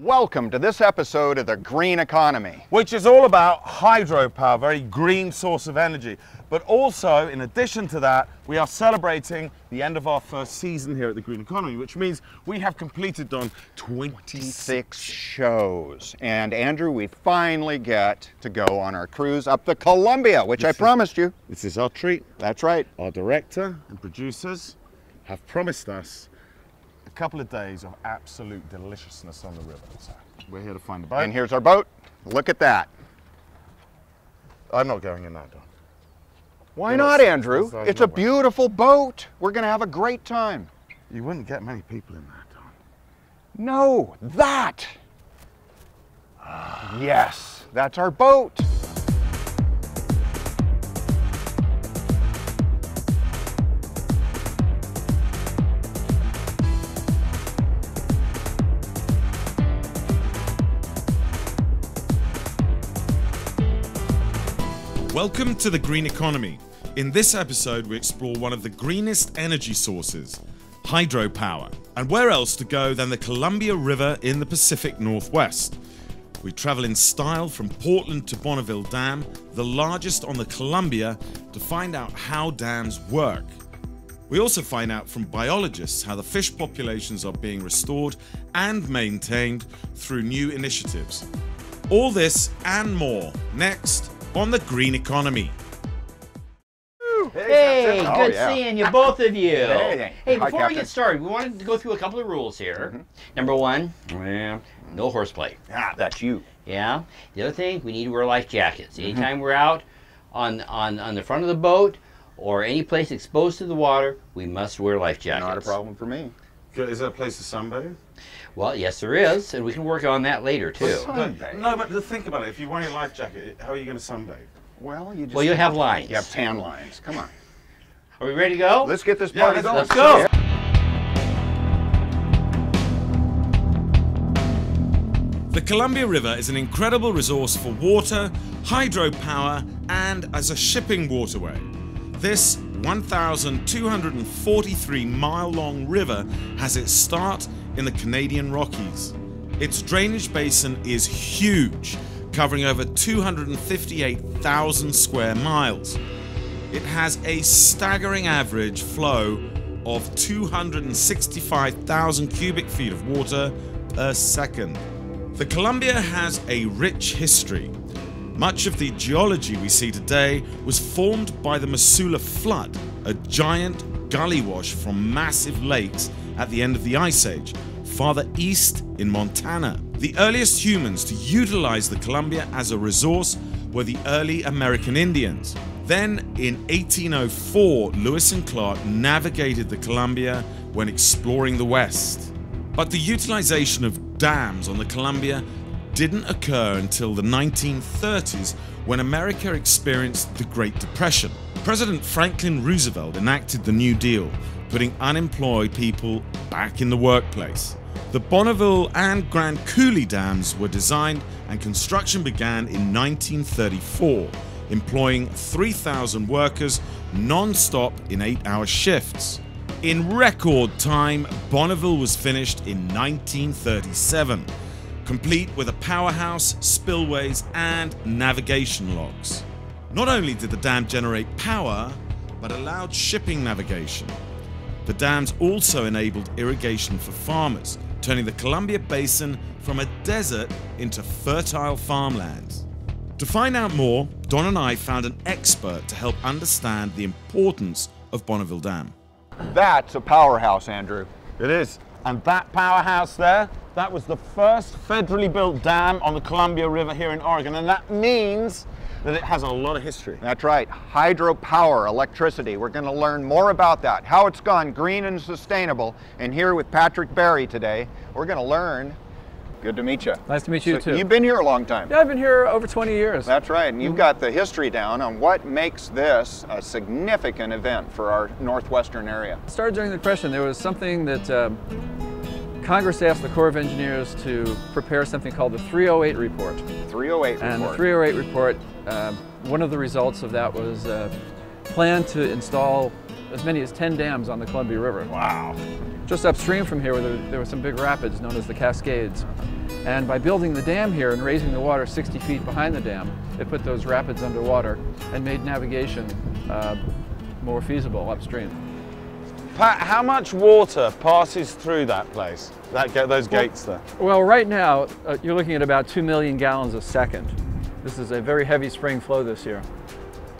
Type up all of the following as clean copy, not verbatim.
Welcome to this episode of The Green Economy, which is all about hydropower, a very green source of energy. But also, in addition to that, we are celebrating the end of our first season here at The Green Economy, which means we have completed on 26 shows. And Andrew, we finally get to go on our cruise up the Columbia, which I promised you. This is our treat. That's right. Our director and producers have promised us a couple of days of absolute deliciousness on the river. So we're here to find the boat. And here's our boat. Look at that. I'm not going in that, Don. Why not, Andrew? It's a beautiful boat. We're going to have a great time. You wouldn't get many people in that, Don. No, that. Yes, that's our boat. Welcome to The Green Economy. In this episode, we explore one of the greenest energy sources, hydropower. And where else to go than the Columbia River in the Pacific Northwest? We travel in style from Portland to Bonneville Dam, the largest on the Columbia, to find out how dams work. We also find out from biologists how the fish populations are being restored and maintained through new initiatives. All this and more next on The Green Economy. Hey, good seeing you, both of you. Hey, before we get started, we wanted to go through a couple of rules here. Number one, no horseplay. Ah, that's you. Yeah. The other thing, we need to wear life jackets. Anytime we're out on the front of the boat or any place exposed to the water, we must wear life jackets. Not a problem for me. Is there a place to sunbathe? Well, yes, there is, and we can work on that later too. No, but think about it. If you wear your life jacket, how are you going to sunbathe? Well, you'll have lines. You have tan lines. Come on. Are we ready to go? Let's get this party going. Let's go. The Columbia River is an incredible resource for water, hydropower, and as a shipping waterway. This 1,243-mile-long river has its start in the Canadian Rockies. Its drainage basin is huge, covering over 258,000 square miles. It has a staggering average flow of 265,000 cubic feet of water per second. The Columbia has a rich history. Much of the geology we see today was formed by the Missoula Flood, a giant gully wash from massive lakes at the end of the Ice Age, farther east in Montana. The earliest humans to utilize the Columbia as a resource were the early American Indians. Then, in 1804, Lewis and Clark navigated the Columbia when exploring the West. But the utilization of dams on the Columbia didn't occur until the 1930s, when America experienced the Great Depression. President Franklin Roosevelt enacted the New Deal, putting unemployed people back in the workplace. The Bonneville and Grand Coulee dams were designed and construction began in 1934, employing 3,000 workers non-stop in 8-hour shifts. In record time, Bonneville was finished in 1937, complete with a powerhouse, spillways, and navigation locks. Not only did the dam generate power, but allowed shipping navigation. The dams also enabled irrigation for farmers, turning the Columbia Basin from a desert into fertile farmlands. To find out more, Don and I found an expert to help understand the importance of Bonneville Dam. That's a powerhouse, Andrew. It is. And that powerhouse there, that was the first federally built dam on the Columbia River here in Oregon. And that means that it has a lot of history. That's right. Hydropower, electricity. We're going to learn more about that, how it's gone green and sustainable. And here with Patrick Barry today, we're going to learn. Good to meet you. Nice to meet you too. You've been here a long time. Yeah, I've been here over 20 years. That's right, and you've got the history down on what makes this a significant event for our northwestern area. It started during the Depression. There was something that Congress asked the Corps of Engineers to prepare something called the 308 report. 308 report. And the 308 report, one of the results of that was a plan to install as many as 10 dams on the Columbia River. Wow. just upstream from here, there were some big rapids known as the Cascades. And by building the dam here and raising the water 60 feet behind the dam, it put those rapids underwater and made navigation more feasible upstream. Pat, how much water passes through that place, those gates there? Well, right now, you're looking at about 2 million gallons a second. This is a very heavy spring flow this year.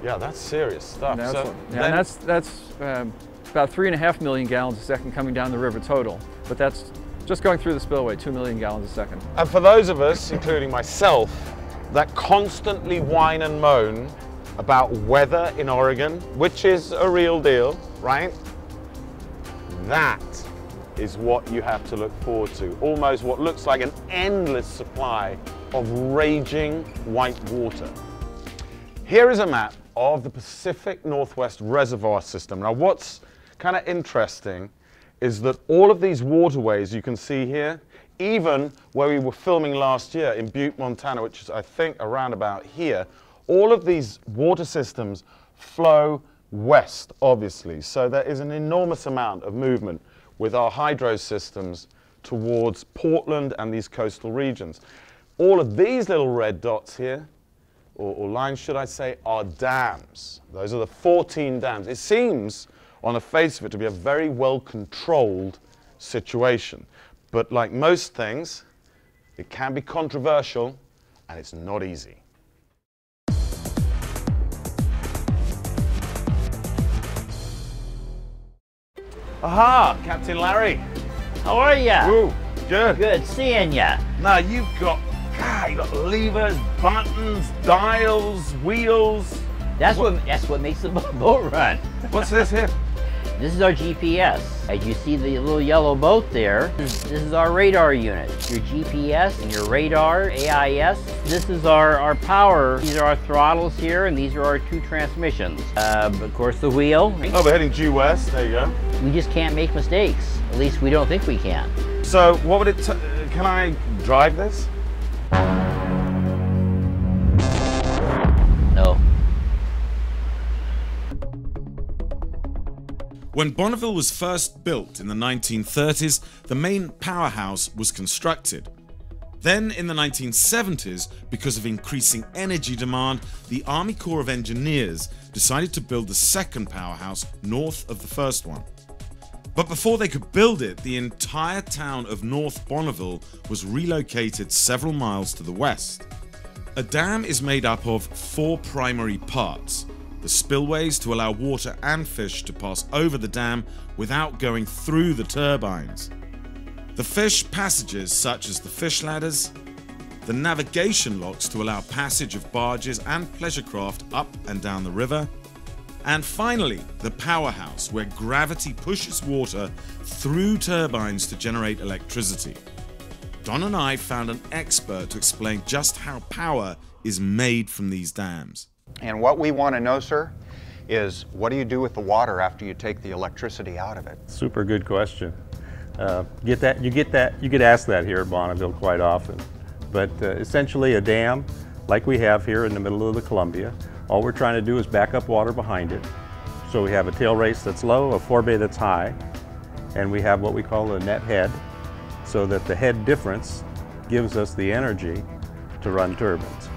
Yeah, that's serious stuff. And that's about 3.5 million gallons a second coming down the river total. But that's just going through the spillway, 2 million gallons a second. And for those of us, including myself, that constantly whine and moan about weather in Oregon, which is a real deal, right? That is what you have to look forward to. Almost what looks like an endless supply of raging white water. Here is a map of the Pacific Northwest Reservoir System. Now, what's kind of interesting is that all of these waterways you can see here, even where we were filming last year in Butte, Montana, which is I think around about here, all of these water systems flow west, obviously. So there is an enormous amount of movement with our hydro systems towards Portland and these coastal regions. All of these little red dots here, or lines should I say, are dams. Those are the 14 dams. It seems on the face of it to be a very well controlled situation. But like most things, it can be controversial and it's not easy. Aha, Captain Larry. How are ya? Ooh, good. Good seeing ya. Now you've got levers, buttons, dials, wheels. That's what makes the boat run. What's this here? This is our GPS. As you see the little yellow boat there, this is our radar unit. Your GPS and your radar, AIS. This is our power. These are our throttles here, and these are our 2 transmissions. Of course, the wheel. Oh, we're heading due west. There you go. We just can't make mistakes. At least we don't think we can. So what would it can I drive this? No. When Bonneville was first built in the 1930s, the main powerhouse was constructed. Then in the 1970s, because of increasing energy demand, the Army Corps of Engineers decided to build the second powerhouse north of the first one. But before they could build it, the entire town of North Bonneville was relocated several miles to the west. A dam is made up of 4 primary parts. The spillways to allow water and fish to pass over the dam without going through the turbines. The fish passages such as the fish ladders, the navigation locks to allow passage of barges and pleasure craft up and down the river, and finally the powerhouse where gravity pushes water through turbines to generate electricity. Don and I found an expert to explain just how power is made from these dams. And what we want to know, sir, is what do you do with the water after you take the electricity out of it? Super good question. You get asked that here at Bonneville quite often. But essentially a dam, like we have here in the middle of the Columbia, all we're trying to do is back up water behind it. So we have a tail race that's low, a forebay that's high, and we have what we call a net head, so that the head difference gives us the energy to run turbines.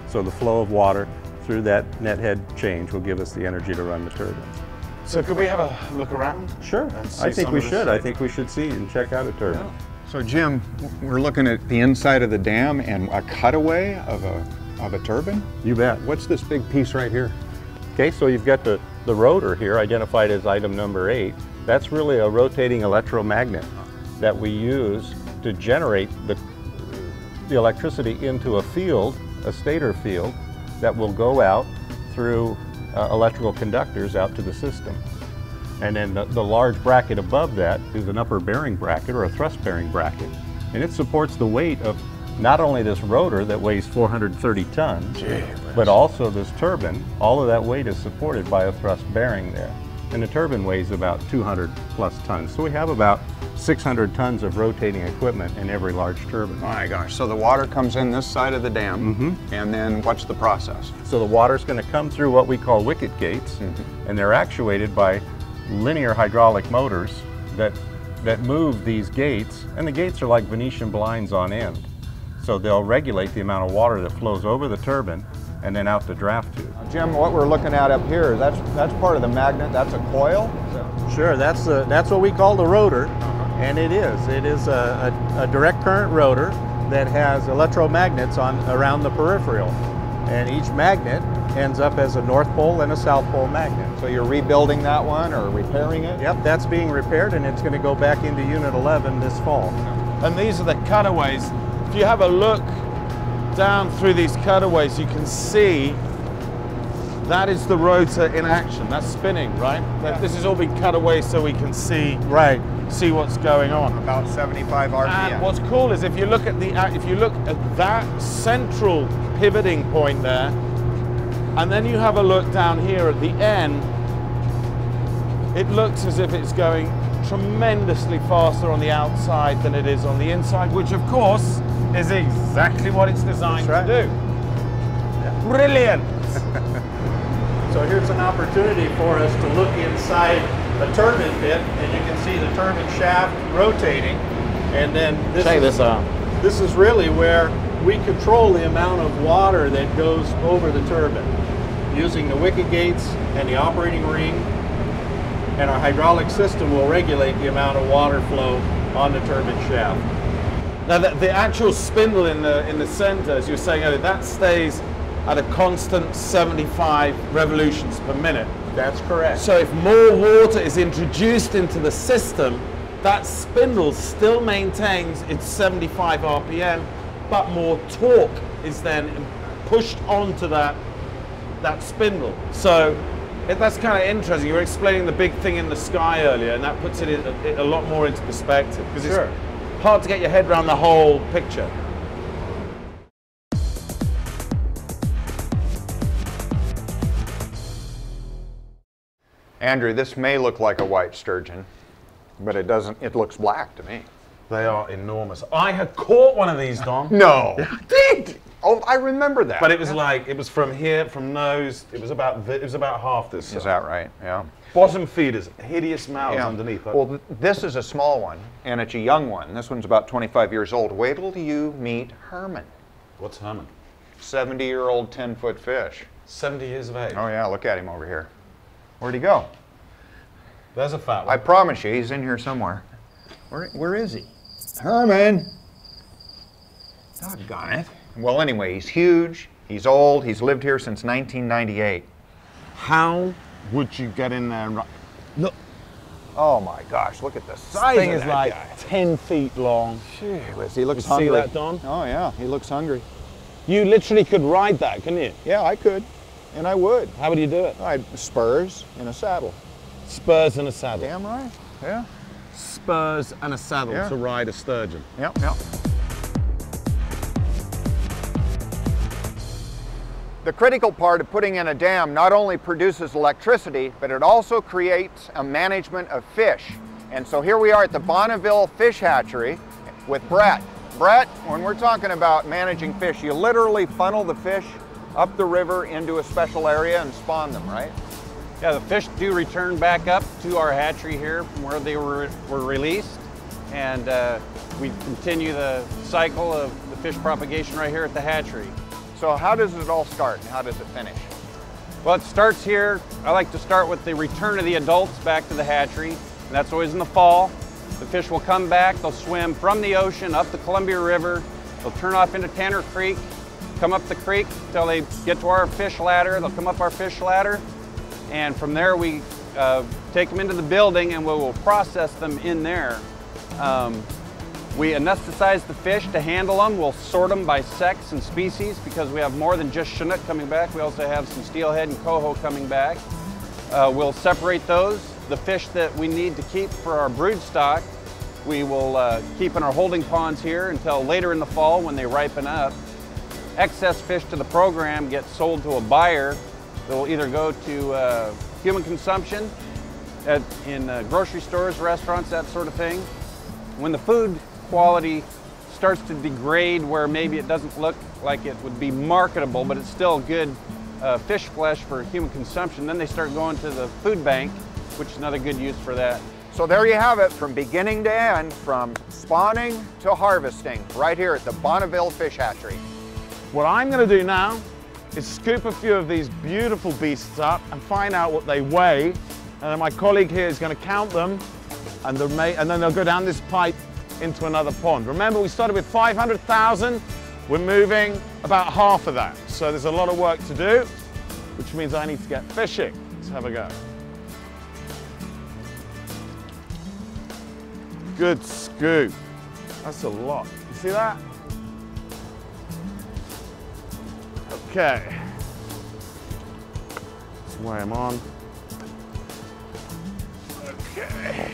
So the flow of water through that net head change will give us the energy to run the turbines. So could we have a look around? Sure, I think we should. I think we should see and check out a turbine. Yeah. So Jim, we're looking at the inside of the dam and a cutaway of a turbine? You bet. What's this big piece right here? Okay, so you've got the rotor here identified as item number 8. That's really a rotating electromagnet that we use to generate the electricity into a field, a stator field, that will go out through electrical conductors out to the system. And then the large bracket above that is an upper bearing bracket or a thrust bearing bracket. And it supports the weight of not only this rotor that weighs 430 tons, but also this turbine. All of that weight is supported by a thrust bearing there. And the turbine weighs about 200 plus tons. So we have about 600 tons of rotating equipment in every large turbine. Oh my gosh, so the water comes in this side of the dam, and then what's the process? So the water's going to come through what we call wicket gates, and they're actuated by linear hydraulic motors that that move these gates, and the gates are like Venetian blinds on end. So they'll regulate the amount of water that flows over the turbine and then out the draft tube. Jim, what we're looking at up here, that's part of the magnet. That's a coil? Sure, that's what we call the rotor, and it is a direct current rotor that has electromagnets around the peripheral, and each magnet ends up as a North Pole and a South Pole magnet. So you're rebuilding that one or repairing it? Yep, that's being repaired, and it's going to go back into Unit 11 this fall. And these are the cutaways. If you have a look down through these cutaways, you can see that is the rotor in action. That's spinning, right? Yeah. This has all been cut away so we can see what's going on. About 75 RPM. And what's cool is if you look at that central pivoting point there, and then you have a look down here at the end, it looks as if it's going tremendously faster on the outside than it is on the inside, which of course is exactly what it's designed to do. Yeah. Brilliant! So here's an opportunity for us to look inside the turbine pit, and you can see the turbine shaft rotating. And then this is really where we control the amount of water that goes over the turbine using the wicket gates and the operating ring. And our hydraulic system will regulate the amount of water flow on the turbine shaft. Now the actual spindle in the center, as you were saying earlier, that stays at a constant 75 revolutions per minute. That's correct. So if more water is introduced into the system, that spindle still maintains its 75 RPM, but more torque is then pushed onto that spindle. So that's kind of interesting. You were explaining the big thing in the sky earlier, and that puts it a lot more into perspective, because it's hard to get your head around the whole picture. Andrew, this may look like a white sturgeon, but it doesn't. It looks black to me. They are enormous. I had caught one of these, Don. No. Did? Oh, I remember that. But it was like, it was from here, from nose, it was about half this size. Is that right? Yeah. Bottom feeders, hideous mouths underneath. Well, this is a small one, and it's a young one. This one's about 25 years old. Wait till you meet Herman. What's Herman? 70-year-old 10-foot fish. 70 years of age. Oh yeah, look at him over here. Where'd he go? There's a fat one. I promise you, he's in here somewhere. Where is he? Herman! Doggone it. Well, anyway, he's huge, he's old, he's lived here since 1998. How would you get in there and look? Oh my gosh, look at the size This thing of is that like guy. 10 feet long. Gee whiz, he looks You hungry. see that, Don? Oh yeah, he looks hungry. You literally could ride that, couldn't you? Yeah, I could, and I would. How would you do it? I'd spurs and a saddle. Spurs and a saddle. Damn right, yeah. Spurs and a saddle to ride a sturgeon. Yep, yep. The critical part of putting in a dam not only produces electricity, but it also creates a management of fish. And so here we are at the Bonneville Fish Hatchery with Brett. Brett, when we're talking about managing fish, you literally funnel the fish up the river into a special area and spawn them, right? Yeah, the fish do return back up to our hatchery here from where they were released. And we continue the cycle of the fish propagation right here at the hatchery. So how does it all start and how does it finish? Well, it starts here. I like to start with the return of the adults back to the hatchery. And that's always in the fall. The fish will come back, they'll swim from the ocean up the Columbia River. They'll turn off into Tanner Creek, come up the creek until they get to our fish ladder. They'll come up our fish ladder. And from there we take them into the building and we will process them in there. We anesthetize the fish to handle them. We'll sort them by sex and species because we have more than just Chinook coming back. We also have some steelhead and coho coming back. We'll separate those. The fish that we need to keep for our brood stock, we will keep in our holding ponds here until later in the fall when they ripen up. Excess fish to the program gets sold to a buyer. They'll either go to human consumption in grocery stores, restaurants, that sort of thing. When the food quality starts to degrade where maybe it doesn't look like it would be marketable, but it's still good fish flesh for human consumption, then they start going to the food bank, which is another good use for that. So there you have it, from beginning to end, from spawning to harvesting, right here at the Bonneville Fish Hatchery. What I'm going to do now is scoop a few of these beautiful beasts up and find out what they weigh. And then my colleague here is going to count them, and then they'll go down this pipe into another pond. Remember, we started with 500,000. We're moving about half of that. So there's a lot of work to do, which means I need to get fishing. Let's have a go. Good scoop. That's a lot. You see that? Okay. Let's weigh them on. Okay.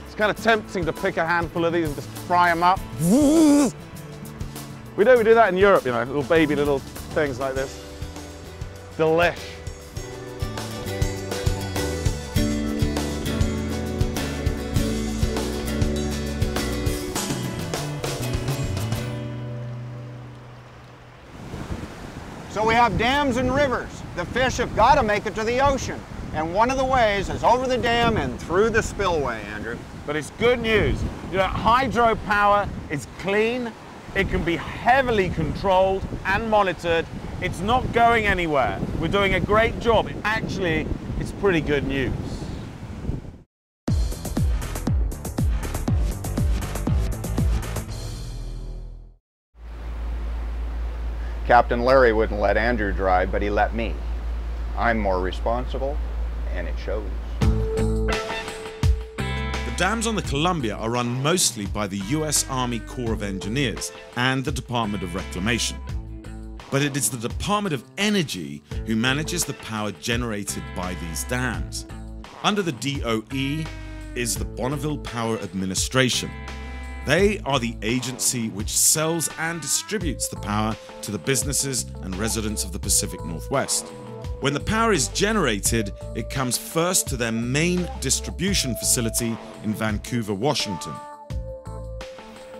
It's kind of tempting to pick a handful of these and just fry them up. We do that in Europe, you know, little things like this. Delish. So we have dams and rivers. The fish have got to make it to the ocean. And one of the ways is over the dam and through the spillway, Andrew. But it's good news. You know, hydropower is clean. It can be heavily controlled and monitored. It's not going anywhere. We're doing a great job. Actually, it's pretty good news. Captain Larry wouldn't let Andrew drive, but he let me. I'm more responsible, and it shows. The dams on the Columbia are run mostly by the US Army Corps of Engineers and the Department of Reclamation. But it is the Department of Energy who manages the power generated by these dams. Under the DOE is the Bonneville Power Administration. They are the agency which sells and distributes the power to the businesses and residents of the Pacific Northwest. When the power is generated, it comes first to their main distribution facility in Vancouver, Washington.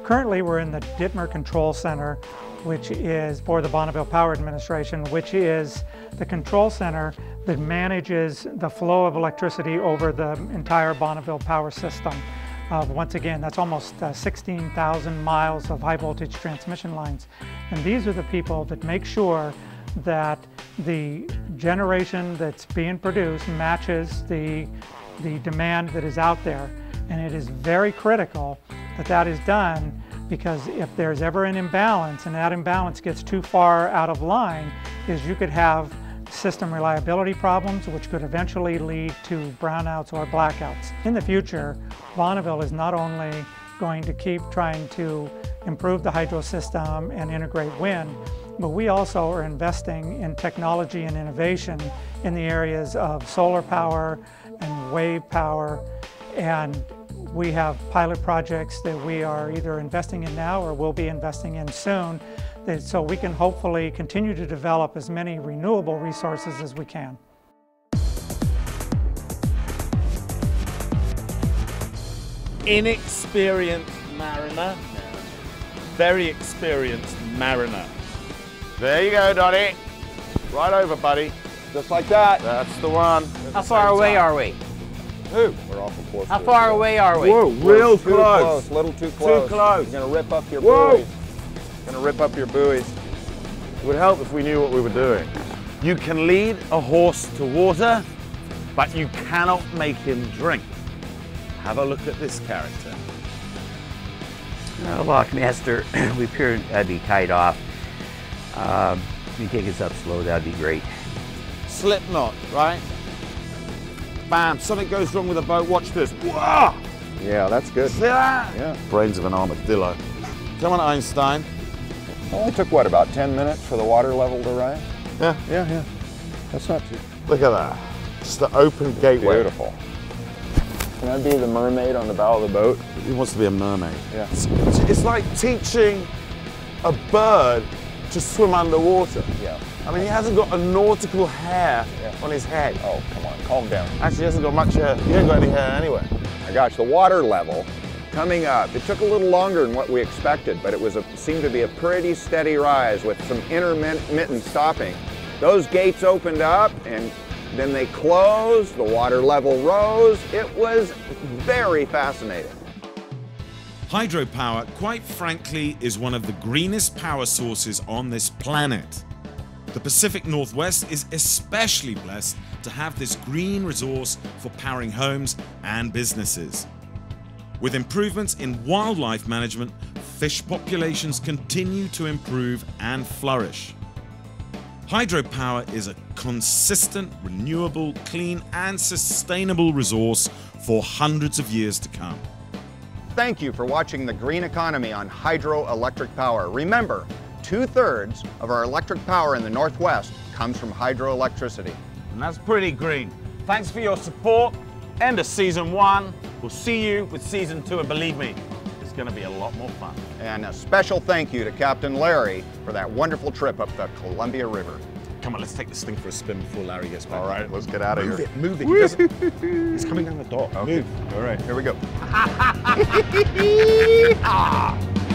Currently, we're in the Dittmer Control Center, which is for the Bonneville Power Administration, which is the control center that manages the flow of electricity over the entire Bonneville power system. Once again, that's almost 16,000 miles of high voltage transmission lines. And these are the people that make sure that the generation that's being produced matches the demand that is out there. And it is very critical that that is done, because if there's ever an imbalance and that imbalance gets too far out of line, is you could have system reliability problems, which could eventually lead to brownouts or blackouts. In the future, Bonneville is not only going to keep trying to improve the hydro system and integrate wind, but we also are investing in technology and innovation in the areas of solar power and wave power, and we have pilot projects that we are either investing in now or will be investing in soon, so we can hopefully continue to develop as many renewable resources as we can. Inexperienced mariner, very experienced mariner. There you go, Donnie. Right over, buddy. Just like that. That's the one. How far away are we? Who? We're awful close. How far away are we? Whoa, real Too close. a little too close. Too close. You're gonna rip up your Whoa. buoys. Gonna rip up your buoys. It would help if we knew what we were doing. You can lead a horse to water, but you cannot make him drink. Have a look at this character. Lockmaster, we appear to be tied off. If you take us up slow, that'd be great. Slip knot, right? Bam, something goes wrong with the boat, watch this. Whoa! Yeah, that's good. See that? Yeah. Brains of an armadillo. Come on, Einstein. Only took, what, about 10 minutes for the water level to rise? Yeah. Yeah. That's not too... Look at that. Just the open gateway. Beautiful. Can I be the mermaid on the bow of the boat? He wants to be a mermaid. Yeah. It's like teaching a bird to swim underwater. Yeah. I mean, he hasn't got a nautical hair on his head. Oh, come on, calm down. Actually, he hasn't got much hair. He ain't got any hair anyway. My gosh, the water level coming up. It took a little longer than what we expected, but it seemed to be a pretty steady rise with some intermittent stopping. Those gates opened up, and then they closed, the water level rose. It was very fascinating. Hydropower, quite frankly, is one of the greenest power sources on this planet. The Pacific Northwest is especially blessed to have this green resource for powering homes and businesses. With improvements in wildlife management, fish populations continue to improve and flourish. Hydropower is a consistent, renewable, clean and sustainable resource for hundreds of years to come. Thank you for watching The Green Economy on hydroelectric power. Remember, 2/3 of our electric power in the Northwest comes from hydroelectricity. And that's pretty green. Thanks for your support. End of season 1. We'll see you with season 2, and believe me, it's going to be a lot more fun. And a special thank you to Captain Larry for that wonderful trip up the Columbia River. Come on, let's take this thing for a spin before Larry gets back. All right, let's get out of here. Move it. He doesn't. He's coming down the dock. Okay. Move. All right, here we go.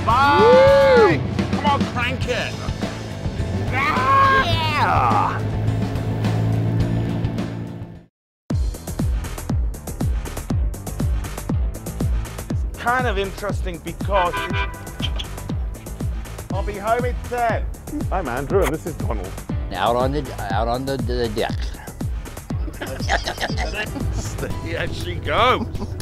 Bye! Come on, crank it! Yeah! It's kind of interesting because I'll be home at 10. I'm Andrew and this is Donald. Out on the deck. Here she goes.